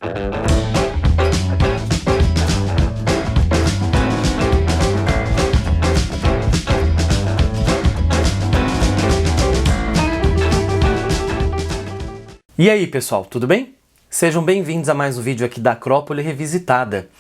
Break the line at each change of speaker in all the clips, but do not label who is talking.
E aí pessoal, tudo bem? Sejam bem-vindos a mais um vídeo aqui da Acrópole Revisitada.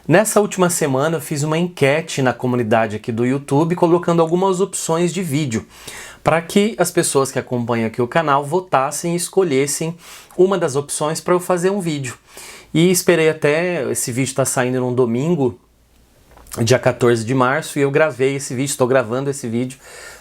Nessa última semana eu fiz uma enquete na comunidade aqui do YouTube colocando algumas opções de vídeo para que as pessoas que acompanham aqui o canal votassem e escolhessem uma das opções para eu fazer um vídeo. E esperei até esse vídeo estar saindo num domingo, dia 14 de março, e eu gravei esse vídeo, estou gravando esse vídeo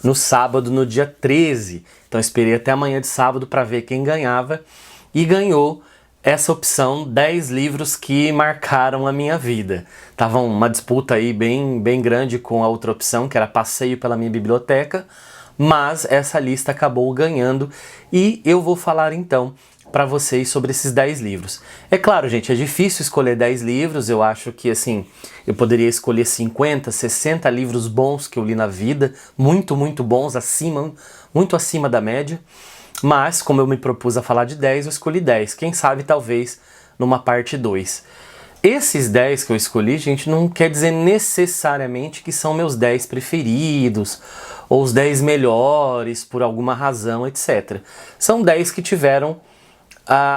no sábado, no dia 13. Então esperei até amanhã de sábado para ver quem ganhava, e ganhou essa opção 10 livros que marcaram a minha vida. Tava uma disputa aí bem grande com a outra opção, que era Passeio pela Minha Biblioteca, mas essa lista acabou ganhando e eu vou falar então para vocês sobre esses 10 livros. É claro, gente, é difícil escolher 10 livros, eu acho que assim, eu poderia escolher 50, 60 livros bons que eu li na vida, muito bons, muito acima da média, mas como eu me propus a falar de 10, eu escolhi 10, quem sabe talvez numa parte 2. Esses 10 que eu escolhi, gente, não quer dizer necessariamente que são meus 10 preferidos, ou os 10 melhores por alguma razão, etc. São 10 que tiveram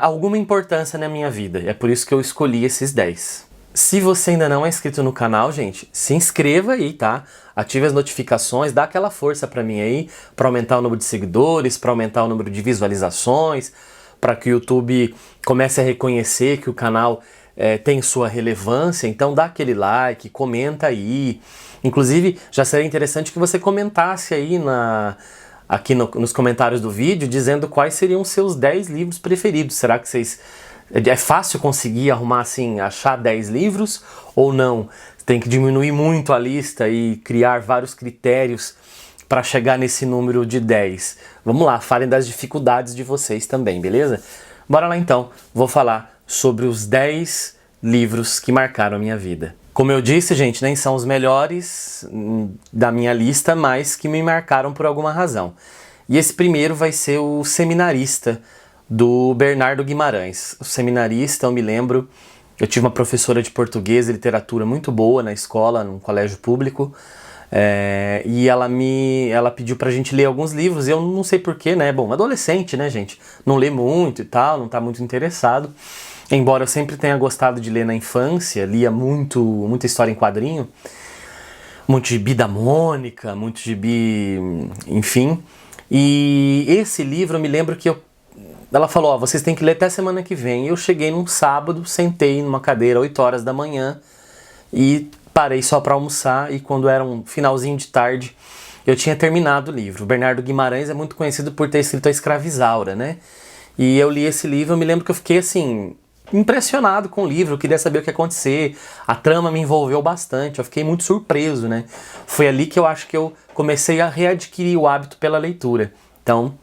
alguma importância na minha vida. É por isso que eu escolhi esses 10. Se você ainda não é inscrito no canal, gente, se inscreva aí, tá? Ative as notificações, dá aquela força pra mim aí, pra aumentar o número de seguidores, pra aumentar o número de visualizações, para que o YouTube comece a reconhecer que o canal tem sua relevância. Então dá aquele like, comenta aí. Inclusive, já seria interessante que você comentasse aí aqui nos comentários do vídeo, dizendo quais seriam os seus 10 livros preferidos. Será que é fácil conseguir arrumar assim, achar 10 livros ou não? Tem que diminuir muito a lista e criar vários critérios para chegar nesse número de 10. Vamos lá, falem das dificuldades de vocês também, beleza? Bora lá então, vou falar sobre os 10 livros que marcaram a minha vida. Como eu disse, gente, nem são os melhores da minha lista, mas que me marcaram por alguma razão. E esse primeiro vai ser o Seminarista, do Bernardo Guimarães. O Seminarista, eu me lembro, eu tive uma professora de português e literatura muito boa na escola, num colégio público, e ela pediu pra gente ler alguns livros, e eu não sei porquê, né? Bom, adolescente, né, gente? Não lê muito e tal, não tá muito interessado. Embora eu sempre tenha gostado de ler na infância, lia muita história em quadrinho, muito gibi da Mônica, muito gibi, enfim. E esse livro eu me lembro que ela falou, ó, vocês têm que ler até semana que vem. Eu cheguei num sábado, sentei numa cadeira 8 horas da manhã e parei só para almoçar, e quando era um finalzinho de tarde, eu tinha terminado o livro. O Bernardo Guimarães é muito conhecido por ter escrito A Escravizaura, né? E eu li esse livro, eu me lembro que eu fiquei assim, impressionado com o livro, eu queria saber o que ia acontecer, a trama me envolveu bastante, eu fiquei muito surpreso, né? Foi ali que eu acho que eu comecei a readquirir o hábito pela leitura. Então,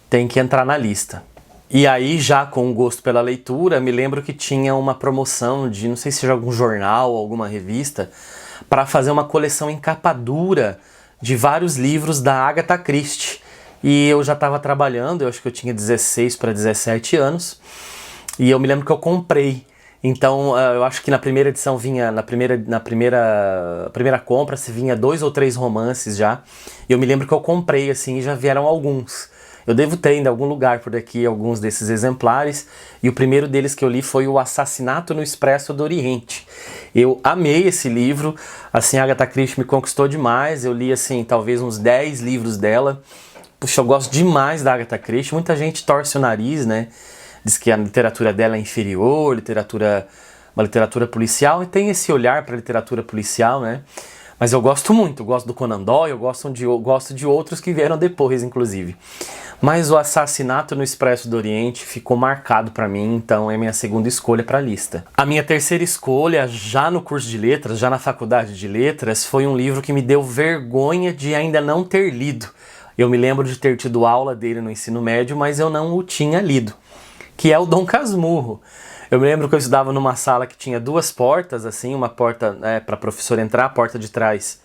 tem que entrar na lista. E aí, já com o gosto pela leitura, me lembro que tinha uma promoção de, não sei se era algum jornal ou alguma revista, para fazer uma coleção em capa dura de vários livros da Agatha Christie. E eu já estava trabalhando, eu acho que eu tinha 16 para 17 anos, e eu me lembro que eu comprei. Então, eu acho que na primeira edição vinha, na primeira compra, se vinha 2 ou 3 romances já. E eu me lembro que eu comprei, assim, e já vieram alguns. Eu devo ter ainda em algum lugar por aqui alguns desses exemplares, e o primeiro deles que eu li foi O Assassinato no Expresso do Oriente. Eu amei esse livro, assim, a Agatha Christie me conquistou demais, eu li, assim, talvez uns 10 livros dela. Puxa, eu gosto demais da Agatha Christie, muita gente torce o nariz, né? Diz que a literatura dela é inferior, uma literatura policial, e tem esse olhar para a literatura policial, né? Mas eu gosto muito, eu gosto do Conan Doyle, eu gosto de outros que vieram depois, inclusive. Mas O Assassinato no Expresso do Oriente ficou marcado para mim, então é minha segunda escolha para a lista. A minha terceira escolha, já no curso de letras, já na faculdade de letras, foi um livro que me deu vergonha de ainda não ter lido. Eu me lembro de ter tido aula dele no ensino médio, mas eu não o tinha lido, que é o Dom Casmurro. Eu me lembro que eu estudava numa sala que tinha 2 portas, assim, uma porta para a professora entrar, a porta de trás.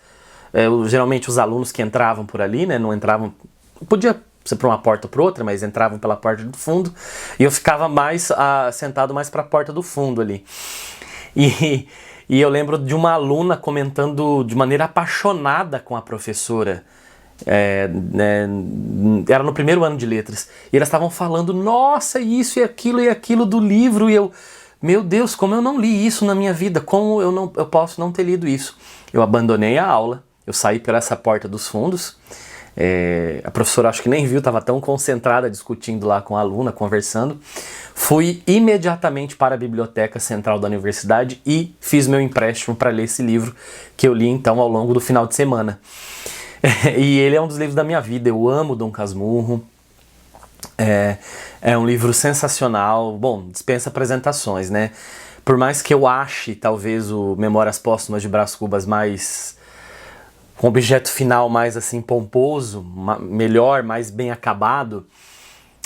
Geralmente os alunos que entravam por ali, né, não entravam, podia você para uma porta ou para outra, mas entravam pela porta do fundo, e eu ficava mais sentado mais para a porta do fundo ali. E eu lembro de uma aluna comentando de maneira apaixonada com a professora. Era no primeiro ano de letras. E elas estavam falando, nossa, isso e aquilo do livro. E eu, meu Deus, como eu não li isso na minha vida? Como eu posso não ter lido isso? Eu abandonei a aula, eu saí por essa porta dos fundos. A professora acho que nem viu, estava tão concentrada discutindo lá com a aluna, conversando. Fui imediatamente para a biblioteca central da universidade e fiz meu empréstimo para ler esse livro, que eu li então ao longo do final de semana. E ele é um dos livros da minha vida, eu amo Dom Casmurro, é um livro sensacional, bom, dispensa apresentações, né? Por mais que eu ache talvez o Memórias Póstumas de Brás Cubas mais, com objeto final mais assim pomposo, melhor, mais bem acabado,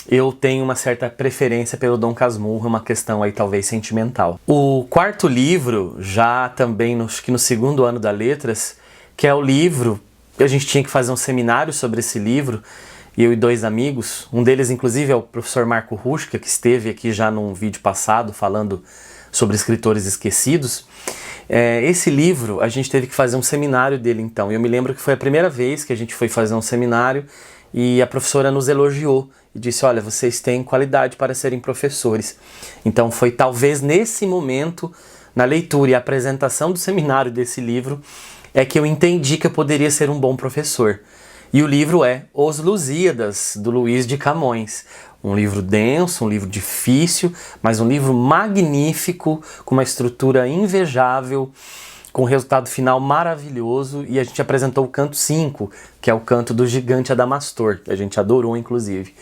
eu tenho uma certa preferência pelo Dom Casmurro, uma questão aí talvez sentimental. O quarto livro, já também acho que no segundo ano da Letras, que é o livro, a gente tinha que fazer um seminário sobre esse livro, eu e dois amigos, um deles inclusive é o professor Marco Ruschka, que esteve aqui já num vídeo passado falando sobre escritores esquecidos. Esse livro a gente teve que fazer um seminário dele então, e eu me lembro que foi a primeira vez que a gente foi fazer um seminário e a professora nos elogiou e disse, olha, vocês têm qualidade para serem professores. Então foi talvez nesse momento, na leitura e apresentação do seminário desse livro, é que eu entendi que eu poderia ser um bom professor. E o livro é Os Lusíadas, do Luís de Camões. Um livro denso, um livro difícil, mas um livro magnífico, com uma estrutura invejável, com um resultado final maravilhoso. E a gente apresentou o canto 5, que é o canto do gigante Adamastor, que a gente adorou, inclusive.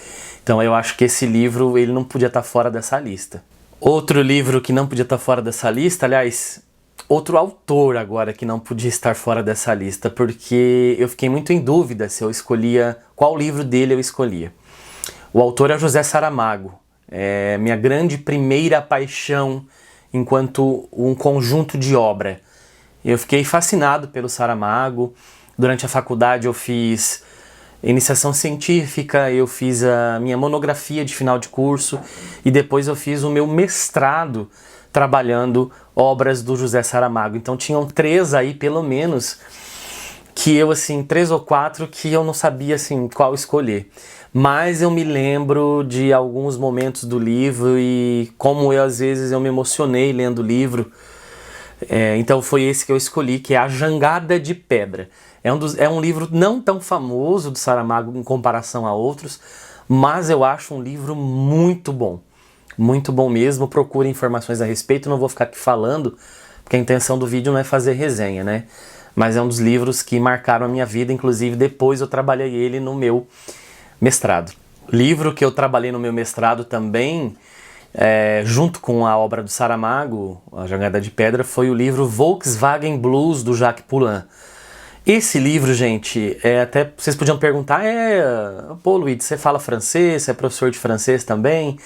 Então eu acho que esse livro ele não podia estar fora dessa lista. Outro livro que não podia estar fora dessa lista, aliás, outro autor agora que não podia estar fora dessa lista, porque eu fiquei muito em dúvida se eu escolhia, qual livro dele eu escolhia. O autor é José Saramago, é minha grande primeira paixão enquanto um conjunto de obra. Eu fiquei fascinado pelo Saramago. Durante a faculdade eu fiz iniciação científica, eu fiz a minha monografia de final de curso e depois eu fiz o meu mestrado trabalhando obras do José Saramago. Então tinham 3 aí, pelo menos, que eu, assim, 3 ou 4 que eu não sabia, assim, qual escolher. Mas eu me lembro de alguns momentos do livro e como às vezes eu me emocionei lendo o livro. Então foi esse que eu escolhi, que é A Jangada de Pedra. É um livro não tão famoso do Saramago em comparação a outros, mas eu acho um livro muito bom. Muito bom mesmo, procure informações a respeito, não vou ficar aqui falando, porque a intenção do vídeo não é fazer resenha, né? Mas é um dos livros que marcaram a minha vida, inclusive depois eu trabalhei ele no meu mestrado. Livro que eu trabalhei no meu mestrado também, junto com a obra do Saramago, A Jangada de Pedra, foi o livro Volkswagen Blues, do Jacques Poulain. Esse livro, gente, até vocês podiam perguntar, pô Luiz, você fala francês, você é professor de francês também?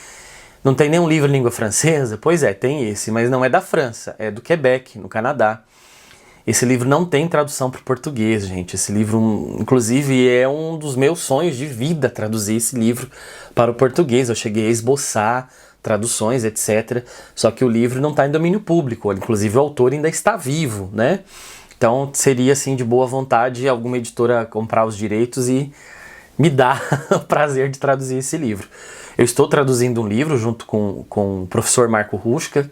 Não tem nenhum livro em língua francesa? Pois é, tem esse, mas não é da França, é do Quebec, no Canadá. Esse livro não tem tradução para o português, gente. Esse livro, inclusive, é um dos meus sonhos de vida, traduzir esse livro para o português. Eu cheguei a esboçar traduções, etc. Só que o livro não está em domínio público, inclusive o autor ainda está vivo, né? Então seria, assim, de boa vontade alguma editora comprar os direitos e me dar o prazer de traduzir esse livro. Eu estou traduzindo um livro junto com o professor Marco Ruschka.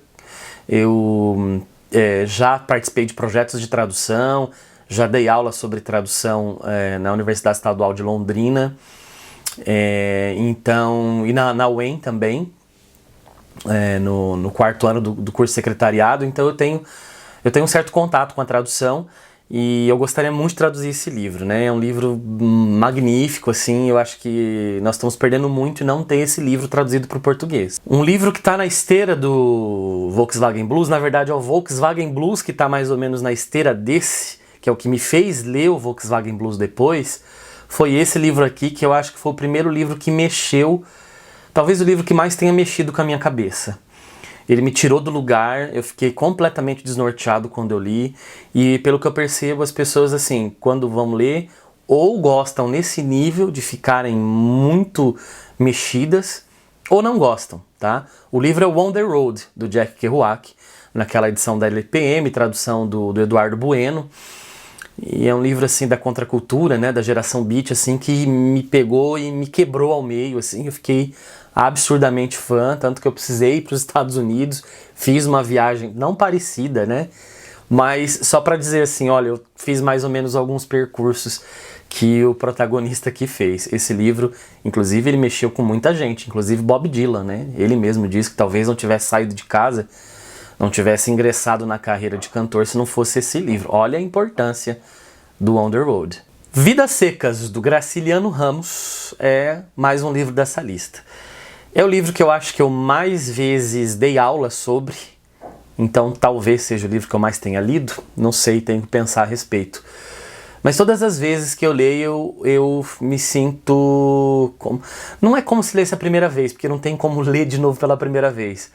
Eu já participei de projetos de tradução, já dei aula sobre tradução na Universidade Estadual de Londrina, e na UEM também, no 4º ano do curso de secretariado. Então eu tenho um certo contato com a tradução. E eu gostaria muito de traduzir esse livro, né? É um livro magnífico, assim, eu acho que nós estamos perdendo muito e não ter esse livro traduzido para o português. Um livro que está na esteira do Volkswagen Blues, na verdade é o Volkswagen Blues que está mais ou menos na esteira desse, que é o que me fez ler o Volkswagen Blues depois, foi esse livro aqui, que eu acho que foi o primeiro livro que mexeu, talvez o livro que mais tenha mexido com a minha cabeça. Ele me tirou do lugar, eu fiquei completamente desnorteado quando eu li, e pelo que eu percebo, as pessoas, assim, quando vão ler, ou gostam nesse nível de ficarem muito mexidas, ou não gostam, tá? O livro é o On the Road, do Jack Kerouac, naquela edição da LPM, tradução do Eduardo Bueno. E é um livro, assim, da contracultura, né, da geração beat, assim, que me pegou e me quebrou ao meio, assim. Eu fiquei absurdamente fã, tanto que eu precisei ir para os Estados Unidos, fiz uma viagem não parecida, né, mas só para dizer assim, olha, eu fiz mais ou menos alguns percursos que o protagonista aqui fez. Esse livro, inclusive, ele mexeu com muita gente, inclusive Bob Dylan, né, ele mesmo disse que talvez não tivesse saído de casa, não tivesse ingressado na carreira de cantor se não fosse esse livro. Olha a importância do On the Road. Vidas Secas, do Graciliano Ramos, é mais um livro dessa lista. É o livro que eu acho que eu mais vezes dei aula sobre, então talvez seja o livro que eu mais tenha lido, não sei, tenho que pensar a respeito. Mas todas as vezes que eu leio, eu me sinto... Não é como se lesse a primeira vez, porque não tem como ler de novo pela primeira vez.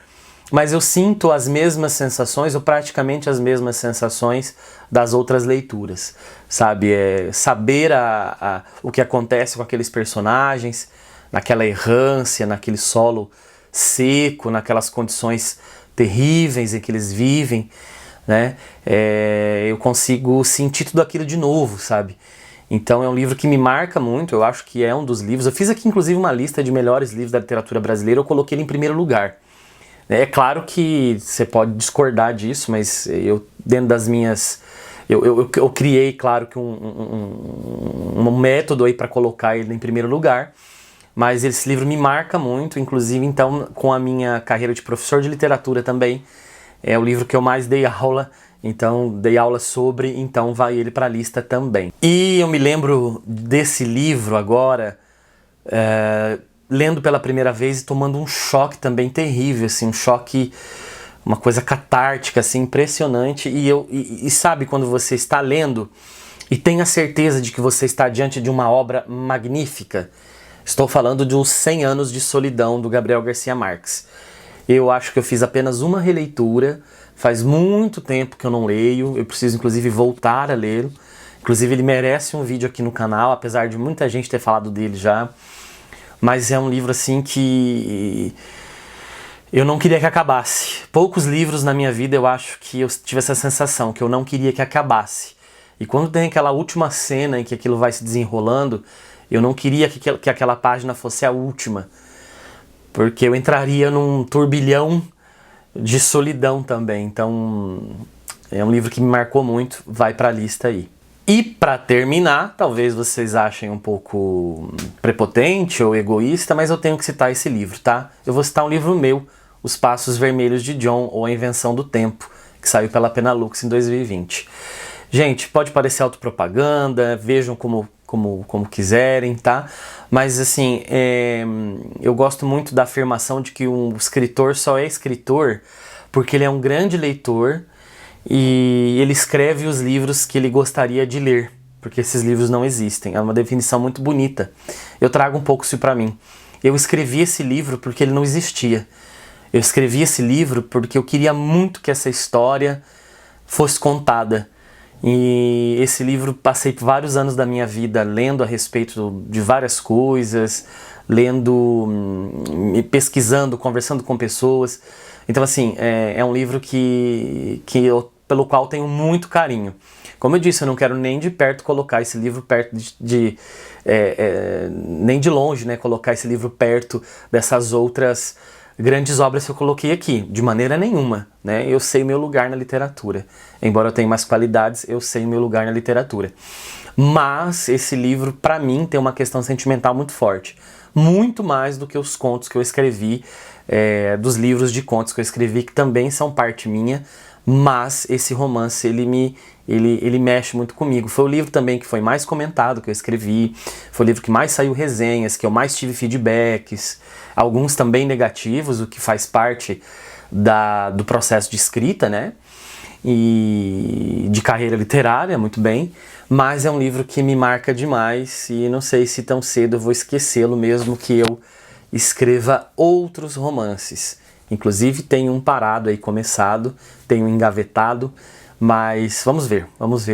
Mas eu sinto as mesmas sensações, ou praticamente as mesmas sensações das outras leituras, sabe? Saber o que acontece com aqueles personagens, naquela errância, naquele solo seco, naquelas condições terríveis em que eles vivem, né? Eu consigo sentir tudo aquilo de novo, sabe? Então é um livro que me marca muito, eu acho que é um dos livros... Eu fiz aqui inclusive uma lista de melhores livros da literatura brasileira, eu coloquei ele em primeiro lugar. É claro que você pode discordar disso, mas eu, dentro das minhas... Eu criei, claro, que um método aí para colocar ele em primeiro lugar, mas esse livro me marca muito, inclusive, então, com a minha carreira de professor de literatura também, é o livro que eu mais dei aula, então, dei aula sobre, então vai ele para a lista também. E eu me lembro desse livro agora... lendo pela primeira vez e tomando um choque também terrível, assim, um choque, uma coisa catártica, assim, impressionante, e sabe quando você está lendo e tem a certeza de que você está diante de uma obra magnífica? Estou falando de Os 100 Anos de Solidão, do Gabriel Garcia Marques. Eu acho que eu fiz apenas uma releitura, faz muito tempo que eu não leio, eu preciso inclusive voltar a lê-lo, inclusive ele merece um vídeo aqui no canal, apesar de muita gente ter falado dele já. Mas é um livro assim que eu não queria que acabasse. Poucos livros na minha vida eu acho que eu tive essa sensação, que eu não queria que acabasse. E quando tem aquela última cena em que aquilo vai se desenrolando, eu não queria que aquela página fosse a última. Porque eu entraria num turbilhão de solidão também. Então é um livro que me marcou muito, vai pra lista aí. E para terminar, talvez vocês achem um pouco prepotente ou egoísta, mas eu tenho que citar esse livro, tá? Eu vou citar um livro meu, Os Passos Vermelhos de John, ou A Invenção do Tempo, que saiu pela Penalux em 2020. Gente, pode parecer autopropaganda, vejam como quiserem, tá? Mas assim, eu gosto muito da afirmação de que um escritor só é escritor porque ele é um grande leitor, e ele escreve os livros que ele gostaria de ler, porque esses livros não existem. É uma definição muito bonita. Eu trago um pouco isso para mim. Eu escrevi esse livro porque ele não existia. Eu escrevi esse livro porque eu queria muito que essa história fosse contada. E esse livro, passei vários anos da minha vida lendo a respeito de várias coisas, lendo, pesquisando, conversando com pessoas. Então, assim, é um livro pelo qual tenho muito carinho. Como eu disse, eu não quero nem de perto colocar esse livro perto nem de longe, né, colocar esse livro perto dessas outras grandes obras que eu coloquei aqui, de maneira nenhuma, né? Eu sei o meu lugar na literatura. Embora eu tenha mais qualidades, eu sei o meu lugar na literatura. Mas esse livro, para mim, tem uma questão sentimental muito forte. Muito mais do que os contos que eu escrevi, dos livros de contos que eu escrevi, que também são parte minha, mas esse romance, ele mexe muito comigo. Foi o livro também que foi mais comentado, que eu escrevi, foi o livro que mais saiu resenhas, que eu mais tive feedbacks, alguns também negativos, o que faz parte do processo de escrita, né? E de carreira literária, muito bem, mas é um livro que me marca demais e não sei se tão cedo eu vou esquecê-lo, mesmo que eu escreva outros romances. Inclusive tenho um parado aí começado, tenho um engavetado, Mas vamos ver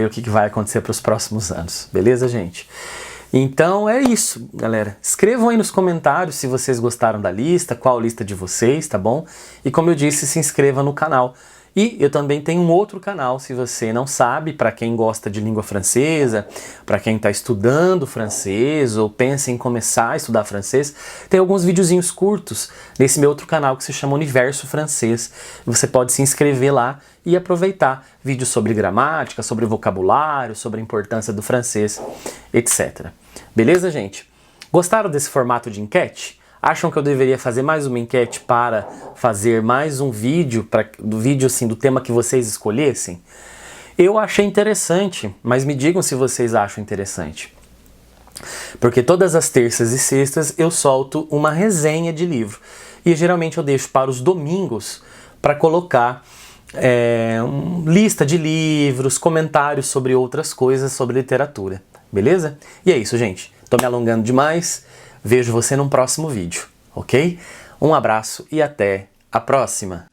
o que vai acontecer para os próximos anos, beleza, gente? Então é isso, galera. Escrevam aí nos comentários se vocês gostaram da lista, qual a lista de vocês, tá bom? E como eu disse, se inscreva no canal. E eu também tenho um outro canal, se você não sabe, para quem gosta de língua francesa, para quem está estudando francês ou pensa em começar a estudar francês, tem alguns videozinhos curtos nesse meu outro canal que se chama Universo Francês. Você pode se inscrever lá e aproveitar vídeos sobre gramática, sobre vocabulário, sobre a importância do francês, etc. Beleza, gente? Gostaram desse formato de enquete? Acham que eu deveria fazer mais uma enquete para fazer mais um vídeo, do tema que vocês escolhessem? Eu achei interessante, mas me digam se vocês acham interessante. Porque todas as terças e sextas eu solto uma resenha de livro. E geralmente eu deixo para os domingos para colocar lista de livros, comentários sobre outras coisas, sobre literatura. Beleza? E é isso, gente. Tô me alongando demais. Vejo você num próximo vídeo, ok? Um abraço e até a próxima!